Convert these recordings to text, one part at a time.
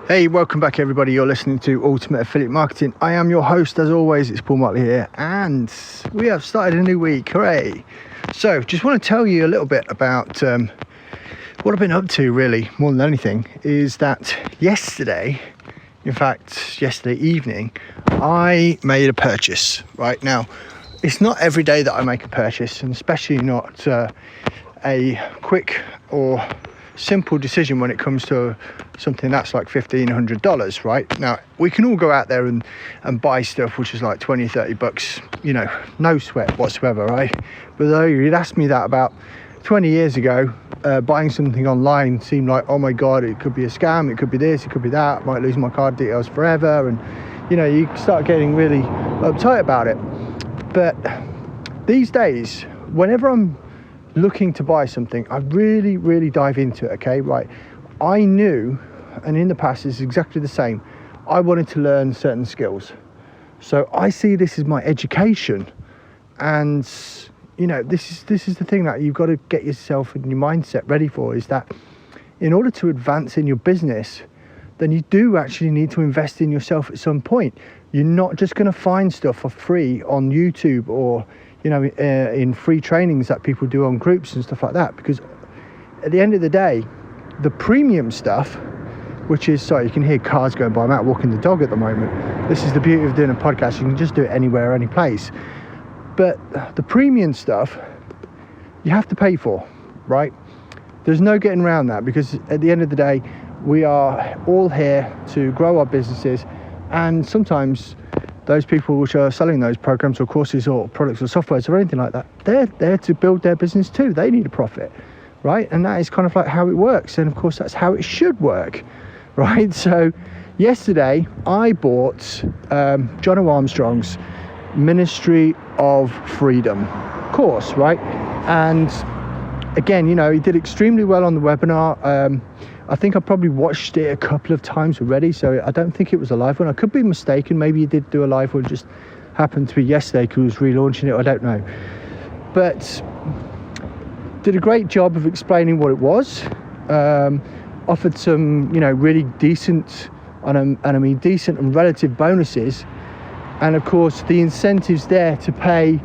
Hey, welcome back everybody. You're listening to Ultimate Affiliate Marketing. I am your host as always, it's Paul Motley here, and we have started a new week, hooray. So just want to tell you a little bit about what I've been up to, really, more than anything, is that yesterday evening, I made a purchase. Right now, it's not every day that I make a purchase, and especially not a quick or simple decision when it comes to something that's like $1,500, right? Now, we can all go out there and buy stuff which is like $20-30, no sweat whatsoever, right? But though you'd asked me that about 20 years ago, buying something online seemed like, oh my God, it could be a scam, it could be this, it could be that, I might lose my card details forever, and you start getting really uptight about it. But these days, whenever I'm looking to buy something, I really dive into it. Okay, right, I knew, and in the past it's exactly the same, I wanted to learn certain skills, so I see this as my education. And this is the thing that you've got to get yourself and your mindset ready for, is that in order to advance in your business, then you do actually need to invest in yourself at some point. You're not just going to find stuff for free on YouTube or in free trainings that people do on groups and stuff like that, because at the end of the day, the premium stuff, which is, sorry, you can hear cars going by, I'm out walking the dog at the moment. This is the beauty of doing a podcast, you can just do it anywhere, any place. But the premium stuff, you have to pay for, right? There's no getting around that, because at the end of the day, we are all here to grow our businesses, and sometimes those people which are selling those programs or courses or products or softwares or anything like that, they're there to build their business too. They need a profit, right? And that is kind of like how it works. And of course, that's how it should work, right? So yesterday, I bought John O. Armstrong's Ministry of Freedom course, right? And again, he did extremely well on the webinar. I think I probably watched it a couple of times already, so I don't think it was a live one. I could be mistaken. Maybe he did do a live one, just happened to be yesterday because he was relaunching it. I don't know. But did a great job of explaining what it was. Offered some, really decent, and I mean decent and relative bonuses. And of course, the incentives there to pay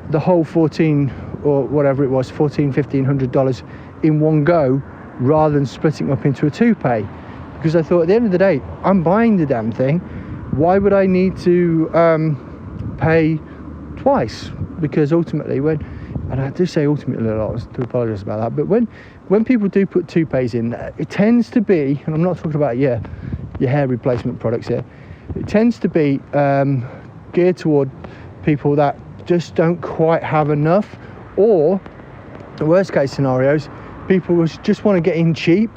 the whole $1,500 in one go, rather than splitting up into a two-pay. Because I thought, at the end of the day, I'm buying the damn thing, why would I need to pay twice? Because ultimately, and I do say ultimately a lot, to apologise about that, but when people do put two-pays in, it tends to be, and I'm not talking about your hair replacement products here, it tends to be geared toward people that just don't quite have enough, or the worst case scenarios, people who just want to get in cheap,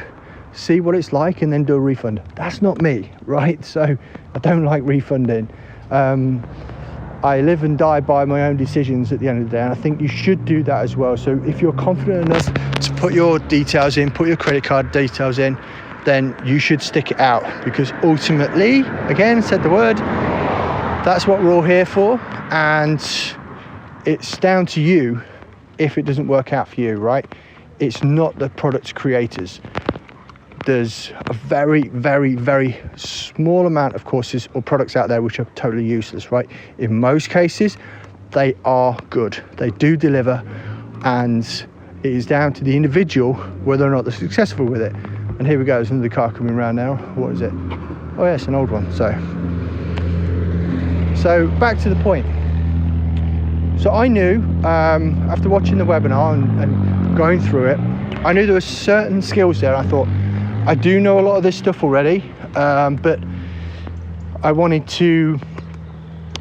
see what it's like, and then do a refund. That's not me, right? So I don't like refunding. I live and die by my own decisions at the end of the day, and I think you should do that as well. So if you're confident enough to put your details in, put your credit card details in, then you should stick it out, because ultimately, again, said the word, that's what we're all here for, and it's down to you if it doesn't work out for you, right? It's not the product creators. There's a very small amount of courses or products out there which are totally useless, right? In most cases, they are good. They do deliver, and it is down to the individual whether or not they're successful with it. And here we go, there's another car coming around now. What is it? Oh yeah, it's an old one. So back to the point. So I knew, after watching the webinar and going through it, I knew there were certain skills there. I thought, I do know a lot of this stuff already, but I wanted to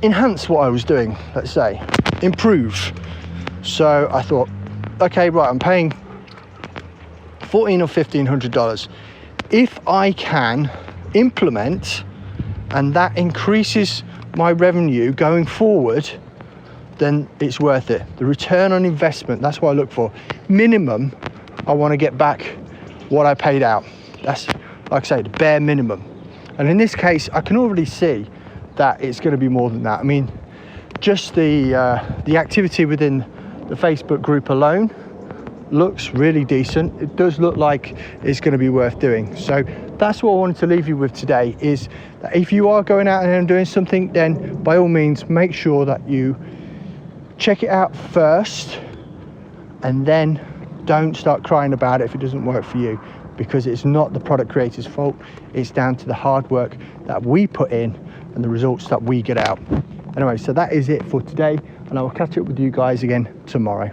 enhance what I was doing, let's say, improve. So I thought, okay, right, I'm paying $1,400 or $1,500. If I can implement, and that increases my revenue going forward, then it's worth it. The return on investment, that's what I look for. Minimum, I want to get back what I paid out. That's, like I say, the bare minimum. And in this case, I can already see that it's going to be more than that. I mean, just the activity within the Facebook group alone looks really decent. It does look like it's going to be worth doing. So that's what I wanted to leave you with today, is that if you are going out and doing something, then by all means make sure that you check it out first, and then don't start crying about it if it doesn't work for you, because it's not the product creator's fault. It's down to the hard work that we put in and the results that we get out. Anyway, so that is it for today, and I will catch up with you guys again tomorrow.